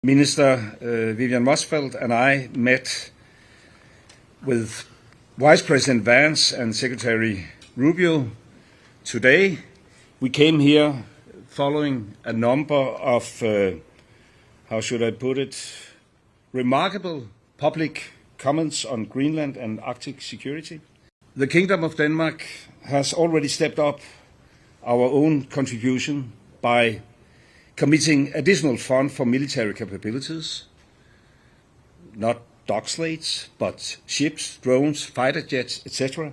Minister Vivian Motzfeldt and I met with Vice President Vance and Secretary Rubio today. We came here following a number of, how should I put it, remarkable public comments on Greenland and Arctic security. The Kingdom of Denmark has already stepped up our own contribution by committing additional funds for military capabilities, not dock slates, but ships, drones, fighter jets, etc.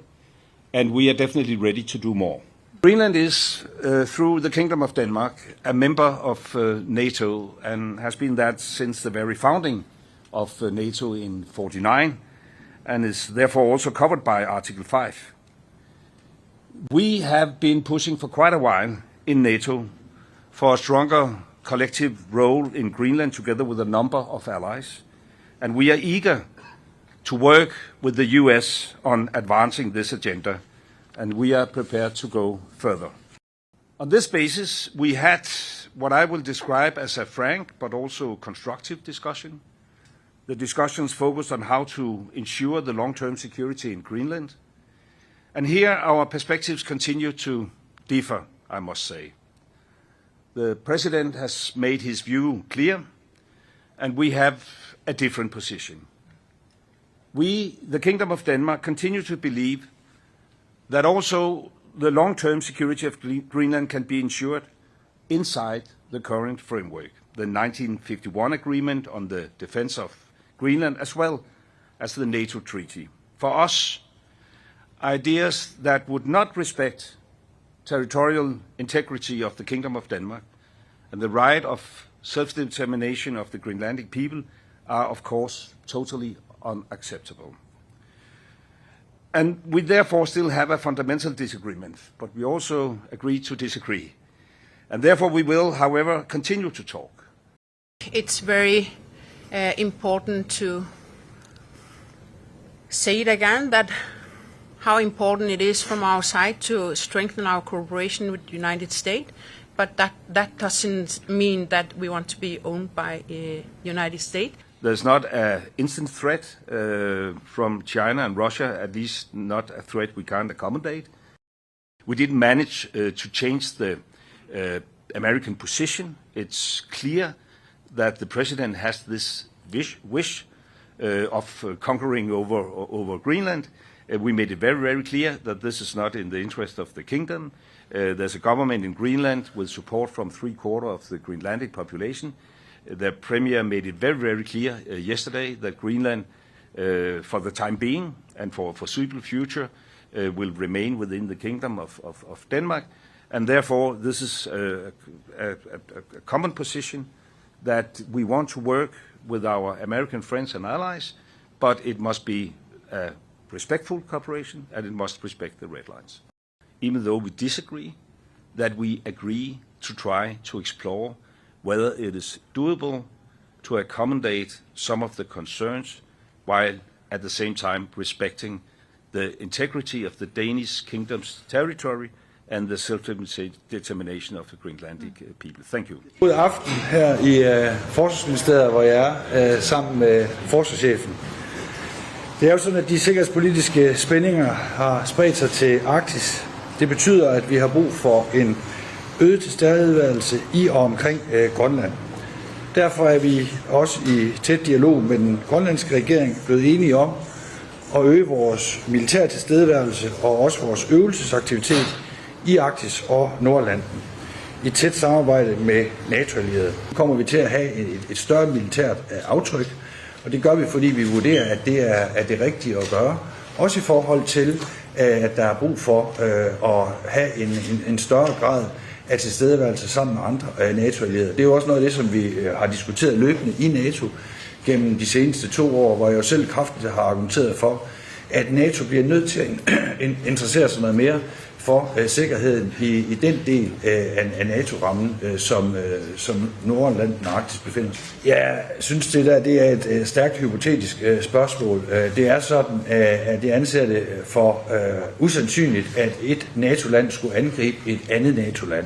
And we are definitely ready to do more. Greenland is, through the Kingdom of Denmark, a member of NATO and has been that since the very founding of NATO in 1949 and is therefore also covered by Article 5. We have been pushing for quite a while in NATO for a stronger collective role in Greenland together with a number of allies, and we are eager to work with the US on advancing this agenda, and we are prepared to go further. On this basis, we had what I will describe as a frank but also constructive discussion. The discussions focused on how to ensure the long-term security in Greenland, and here our perspectives continue to differ, I must say. The President has made his view clear, and we have a different position. We, the Kingdom of Denmark, continue to believe that also the long-term security of Greenland can be ensured inside the current framework, the 1951 agreement on the defense of Greenland, as well as the NATO treaty. For us, ideas that would not respect territorial integrity of the Kingdom of Denmark and the right of self-determination of the Greenlandic people are, of course, totally unacceptable. And we therefore still have a fundamental disagreement, but we also agree to disagree. And therefore we will, however, continue to talk. It's very important to say it again, that how important it is from our side to strengthen our cooperation with the United States, but that doesn't mean that we want to be owned by the United States. There's not an instant threat from China and Russia, at least not a threat we can't accommodate. We didn't manage to change the American position. It's clear that the President has this wish of conquering over Greenland. We made it very, very clear that this is not in the interest of the kingdom. There's a government in Greenland with support from 3/4 of the Greenlandic population. The Premier made it very, very clear yesterday that Greenland, for the time being and for foreseeable future, will remain within the Kingdom of Denmark. And therefore, this is a common position that we want to work with our American friends and allies, but it must be a respectful cooperation and it must respect the red lines. Even though we disagree, that we agree to try to explore whether it is doable to accommodate some of the concerns while at the same time respecting the integrity of the Danish kingdom's territory and the self-determination of the Greenlandic people. Thank you. God aften her i Forsvarsministeriet, hvor jeg er sammen med forsvarschefen. Det er jo sådan, at de sikkerhedspolitiske spændinger har spredt sig til Arktis. Det betyder, at vi har brug for en øget tilstedeværelse i og omkring Grønland. Derfor er vi også i tæt dialog med den grønlandske regering blevet enige om at øge vores militære tilstedeværelse og også vores øvelsesaktivitet i Arktis og Nordatlanten i tæt samarbejde med NATO-allierede. Nu kommer vi til at have et større militært aftryk, og det gør vi, fordi vi vurderer, at det er det rigtige at gøre. Også i forhold til, at der er brug for at have en større grad af tilstedeværelse sammen med andre NATO-allierede. Det er jo også noget af det, som vi har diskuteret løbende i NATO gennem de seneste 2 år, hvor jeg jo selv kraftigt har argumenteret for, at NATO bliver nødt til at interessere sig noget mere for sikkerheden i den del af NATO-rammen, som Nordatlanten og Arktis befinder sig. Jeg synes, det er et stærkt hypotetisk spørgsmål. Det er sådan, at jeg anser det for usandsynligt, at et NATO-land skulle angribe et andet NATO-land.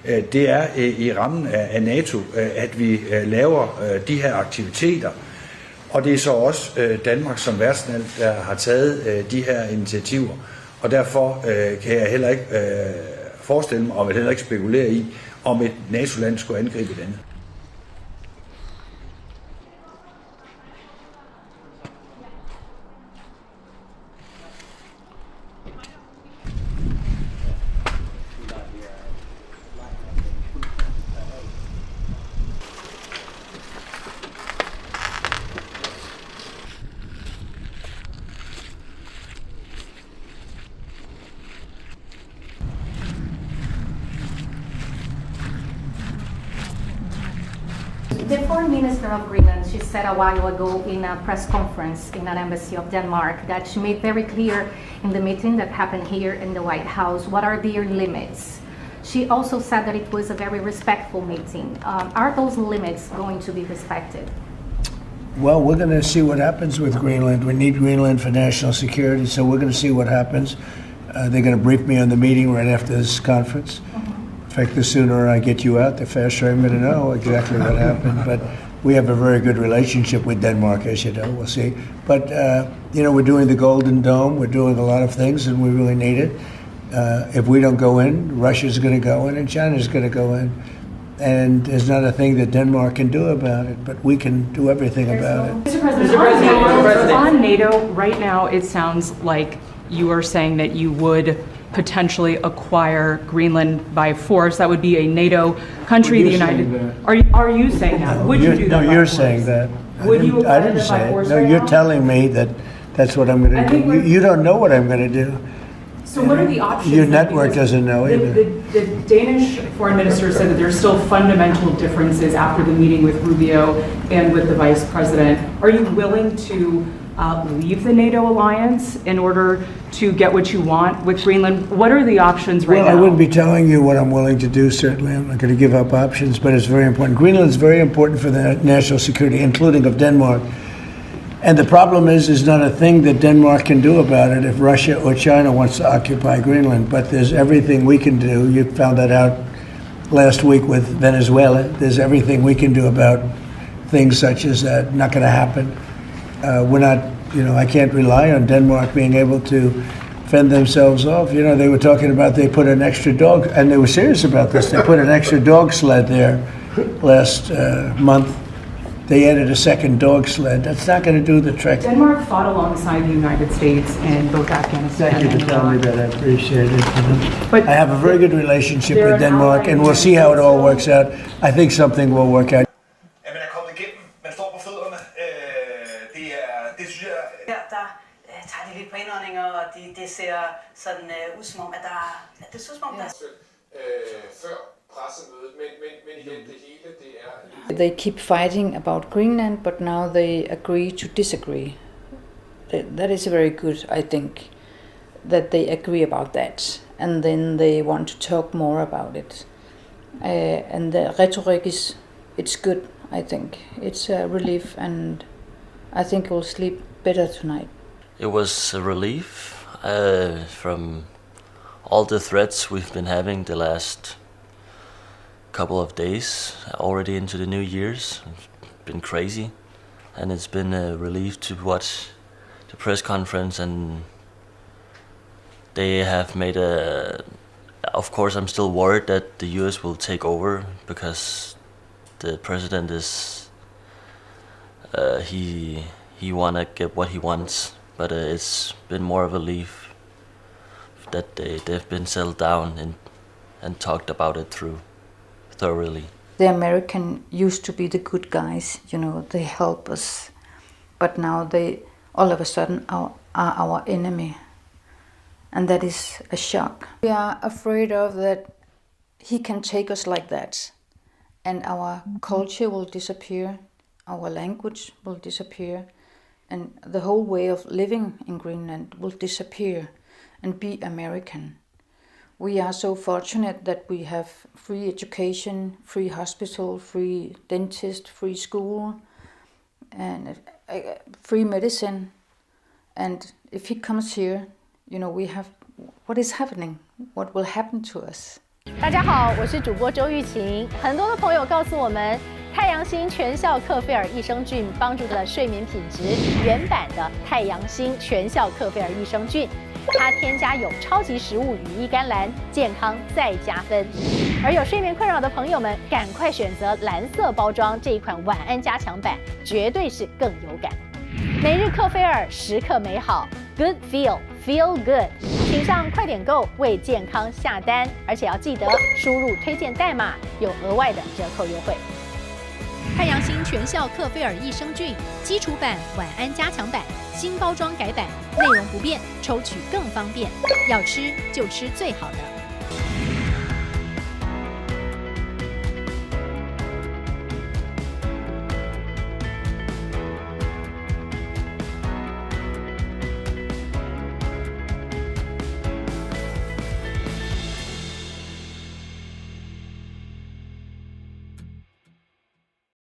Det er i rammen af NATO, at vi laver de her aktiviteter. Og det er så også Danmark som værtsland, der har taget de her initiativer. Og derfor kan jeg heller ikke forestille mig, og vil heller ikke spekulere i, om et NATO-land skulle angribe et andet. The Foreign Minister of Greenland, she said a while ago in a press conference in an embassy of Denmark that she made very clear in the meeting that happened here in the White House what are their limits. She also said that it was a very respectful meeting. Are those limits going to be respected? Well, we're going to see what happens with Greenland. We need Greenland for national security, so we're going to see what happens. They're going to brief me on the meeting right after this conference. In fact, the sooner I get you out, the faster I'm going to know exactly what happened. But we have a very good relationship with Denmark, as you know. We'll see. But, we're doing the Golden Dome. We're doing a lot of things, and we really need it. If we don't go in, Russia's going to go in, and China's going to go in. And there's not a thing that Denmark can do about it, but we can do everything about it. Mr. President, on NATO, right now it sounds like you are saying that you would potentially acquire Greenland by force. That would be a NATO country. The United. Are you saying that? Would you do that? No, you're saying that. Would you I acquire didn't that by say it. force No, right you're now? telling me that that's what I'm going to do. You don't know what I'm going to do. So what are the options? Your then? network Because doesn't know either. The Danish foreign minister said that there's still fundamental differences after the meeting with Rubio and with the vice president. Are you willing to leave the NATO alliance in order to get what you want with Greenland? What are the options right now? Well, I wouldn't be telling you what I'm willing to do, certainly. I'm not going to give up options, but it's very important. Greenland's very important for the national security, including of Denmark. And the problem is, there's not a thing that Denmark can do about it if Russia or China wants to occupy Greenland. But there's everything we can do. You found that out last week with Venezuela. There's everything we can do about things such as that. Not going to happen. We're not, I can't rely on Denmark being able to fend themselves off. They were talking about they put an extra dog, and they were serious about this. They put an extra dog sled there last month. They added a second dog sled. That's not going to do the trick. Denmark fought alongside the United States in both Afghanistan Thank you and for telling me Iraq. that. I appreciate it. But I have a very good relationship they're with an Denmark, ally and in we'll see how it all works out. I think something will work out. At man er kommet igennem, man står på fødderne, det synes jeg... Her der tager de lidt på indåndinger, og det ser sådan ud som om, at det ser ud som om, der Før pressemødet, men igen, det hele, det er... They keep fighting about Greenland, but now they agree to disagree. That is very good, I think, that they agree about that, and then they want to talk more about it. And the rhetoric it's good, I think. It's a relief, and I think we'll sleep better tonight. It was a relief from all the threats we've been having the last couple of days, already into the New Year's. It's been crazy, and it's been a relief to watch the press conference, and they have made of course I'm still worried that the US will take over, because the president is he wanna get what he wants, but it's been more of a relief that they've been settled down and talked about it through thoroughly. The American used to be the good guys, they help us, but now they all of a sudden are our enemy, and that is a shock. We are afraid of that he can take us like that, and our culture will disappear, our language will disappear, and the whole way of living in Greenland will disappear and be American. We are so fortunate that we have free education, free hospital, free dentist, free school, and free medicine. And if he comes here, we have what is happening, what will happen to us. 大家好，我是主播周玉琴。很多的朋友告诉我们，太阳星全效克菲尔益生菌帮助了睡眠品质。原版的太阳星全效克菲尔益生菌，它添加有超级食物羽衣甘蓝，健康再加分。而有睡眠困扰的朋友们，赶快选择蓝色包装这一款晚安加强版，绝对是更有感。每日克菲尔，时刻美好 ，Good Feel Good。请上快点购为健康下单，而且要记得输入推荐代码，有额外的折扣优惠。太阳星全效克菲尔益生菌基础版、晚安加强版新包装改版，内容不变，抽取更方便。要吃就吃最好的。